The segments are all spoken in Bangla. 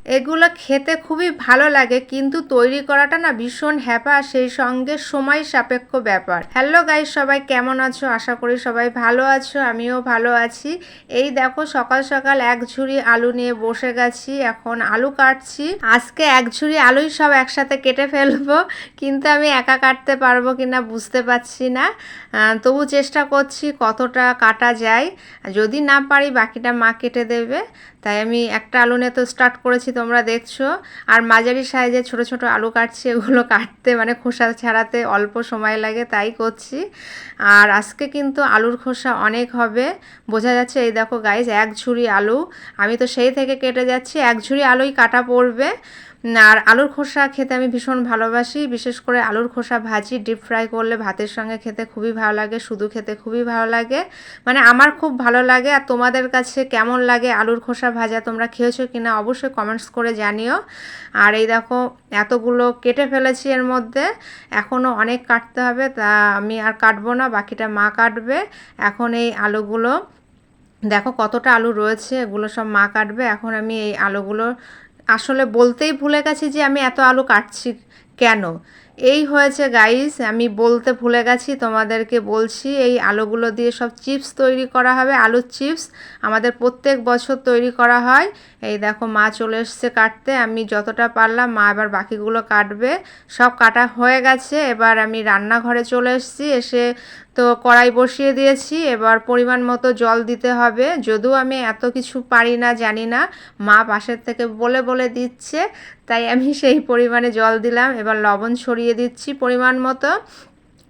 এগুলো খেতে খুবই ভালো লাগে, কিন্তু তৈরি করাটা না ভীষণ হ্যাপা, সেই সঙ্গে সময় সাপেক্ষ ব্যাপার। হ্যালো গাইস, সবাই কেমন আছো? আশা করি সবাই ভালো আছো, আমিও ভালো আছি। এই দেখো সকাল সকাল এক ঝুড়ি আলু নিয়ে বসে গেছি, এখন আলু কাটছি। আজকে এক ঝুড়ি আলুই সব একসাথে কেটে ফেলবো, কিন্তু আমি একা কাটতে পারবো কিনা বুঝতে পারছি না। তবু চেষ্টা করছি কতটা কাটা যায়, যদি না পারি বাকিটা মা কেটে দেবে। তাই আমি একটা আলু নিয়ে তো স্টার্ট করেছি, তোমরা দেখছো। আর মাঝারি সাইজে ছোট ছোট আলু কাটছি, এগুলো কাটতে মানে খোসা ছাড়াতে অল্প সময় লাগে, তাই করছি। আর আজকে কিন্তু আলুর খোসা অনেক হবে, বোঝা যাচ্ছে। এই দেখো গাইজ, এক ঝুড়ি আলু, আমি তো সেই থেকে কেটে যাচ্ছি, এক ঝুড়ি আলুই কাটা পড়বে। আর আলুর খোসা খেতে আমি ভীষণ ভালোবাসি, বিশেষ করে আলুর খোসা ভাজি ডিপ ফ্রাই করলে ভাতের সঙ্গে খেতে খুবই ভালো লাগে, শুধু খেতে খুবই ভালো লাগে, মানে আমার খুব ভালো লাগে। আর তোমাদের কাছে কেমন লাগে আলুর খোসা ভাজা, তোমরা খেয়েছো কিনা অবশ্যই কমেন্টস করে জানিও। আর এই দেখো এতগুলো কেটে ফেলেছি, এর মধ্যে এখনও অনেক কাটতে হবে, তা আমি আর কাটবো না, বাকিটা মা কাটবে। এখন এই আলুগুলো দেখো কতটা আলু রয়েছে, এগুলো সব মা কাটবে। এখন আমি এই আলুগুলো আসলে বলতেই ভুলে গেছি যে আমি এত আলু কাটছি কেন। এই হয়েছে গাইস, আমি বলতে ভুলে গেছি, তোমাদেরকে বলছি। এই আলুগুলো দিয়ে সব চিপস তৈরি করা হবে, আলুর চিপস আমাদের প্রত্যেক বছর তৈরি করা হয়। এই দেখো মা চলে এসছে কাটতে, আমি যতটা পারলাম, মা এবার বাকিগুলো কাটবে। সব কাটা হয়ে গেছে, এবার আমি রান্নাঘরে চলে এসেছি। এসে তো কড়াই বসিয়ে দিয়েছি, এবার পরিমাণ মতো জল দিতে হবে। যদিও আমি এত কিছু পারি না, জানি না, মা পাশের থেকে বলে বলে দিচ্ছে, তাই আমি সেই পরিমাণে জল দিলাম। এবার লবণ ছড়িয়ে দিচ্ছি পরিমাণ মতো,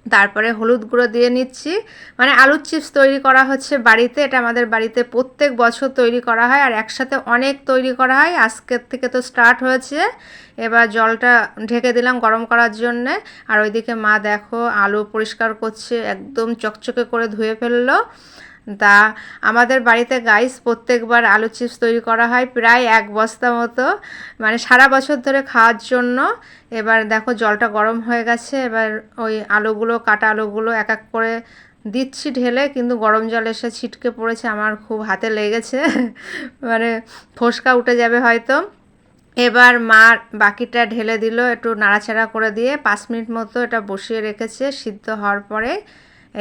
তারপরে হলুদ গুঁড়ো দিয়ে নিচ্ছি। মানে আলুর চিপস তৈরি করা হচ্ছে বাড়িতে, এটা আমাদের বাড়িতে প্রত্যেক বছর তৈরি করা হয়, আর একসাথে অনেক তৈরি করা হয়। আজকের থেকে তো স্টার্ট হয়েছে। এবার জলটা ঢেকে দিলাম গরম করার জন্যে। আর ওইদিকে মা দেখো আলু পরিষ্কার করছে, একদম চকচকে করে ধুয়ে ফেললো। তা আমাদের বাড়িতে গাইস প্রত্যেকবার আলু চিপস তৈরি করা হয় প্রায় এক বস্তা মতো, মানে সারা বছর ধরে খাওয়ার জন্য। এবার দেখো জলটা গরম হয়ে গেছে, এবার ওই আলুগুলো, কাটা আলুগুলো এক এক করে দিচ্ছি ঢেলে, কিন্তু গরম জল এসে ছিটকে পড়েছে, আমার খুব হাতে লেগেছে মানে ফোসকা উঠে যাবে হয়তো। এবার মা বাকিটা ঢেলে দিল, একটু নাড়াচাড়া করে দিয়ে 5 মিনিট মতো এটা বসিয়ে রেখেছে সিদ্ধ হওয়ার পরে।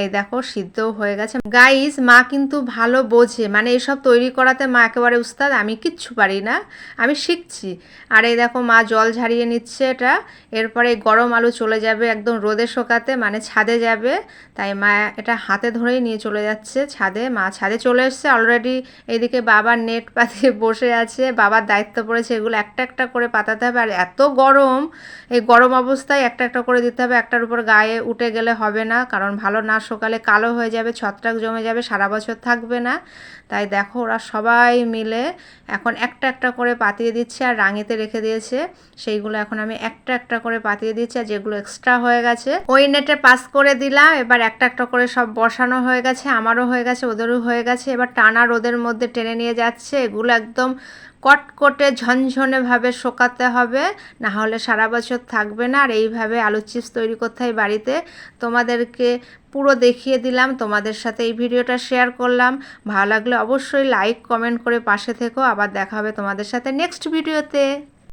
এই দেখো সিদ্ধও হয়ে গেছে। গাইস, মা কিন্তু ভালো বোঝে, মানে এইসব তৈরি করাতে মা একেবারে উস্তাদ, আমি কিচ্ছু পারি না, আমি শিখছি। আর এই দেখো মা জল ঝারিয়ে নিচ্ছে এটা। এরপরে গরম আলু চলে যাবে একদম রোদে শোকাতে, মানে ছাদে যাবে। তাই মা এটা হাতে ধরেই নিয়ে চলে যাচ্ছে ছাদে। মা ছাদে চলে এসছে অলরেডি। এইদিকে বাবার নেট পাতিয়ে বসে আছে, বাবার দায়িত্ব পড়েছে এগুলো একটা একটা করে পাতাতে হবে। আর এত গরম, এই গরম অবস্থায় একটা একটা করে দিতে হবে, একটার উপর গায়ে উঠে গেলে হবে না, কারণ ভালো না সকালে কালো হয়ে যাবে, ছত্রাক জমে যাবে, সারা বছর থাকবে না। তাই দেখো ওরা সবাই মিলে এখন একটা একটা করে পাতিয়ে দিচ্ছে, আর রাঙিতে রেখে দিয়েছে, সেইগুলো এখন আমি একটা একটা করে পাতিয়ে দিচ্ছি। আর যেগুলো এক্সট্রা হয়ে গেছে ওই নেটে পাস করে দিলাম। এবার একটা একটা করে সব বসানো হয়ে গেছে, আমারও হয়ে গেছে, ওদেরও হয়ে গেছে। এবার টানা রোদের মধ্যে টেনে নিয়ে যাচ্ছে, এগুলো একদম কটকটে ঝনঝনেভাবে শোকাতে হবে, না হলে সারা বছর থাকবে না। আর এইভাবে আলুর চিপস তৈরি করতে হয় বাড়িতে। তোমাদেরকে পুরো দেখিয়ে দিলাম, তোমাদের সাথে এই ভিডিওটা শেয়ার করলাম। ভালো লাগলে অবশ্যই লাইক কমেন্ট করে পাশে থেকো। আবার দেখা হবে তোমাদের সাথে নেক্সট ভিডিওতে।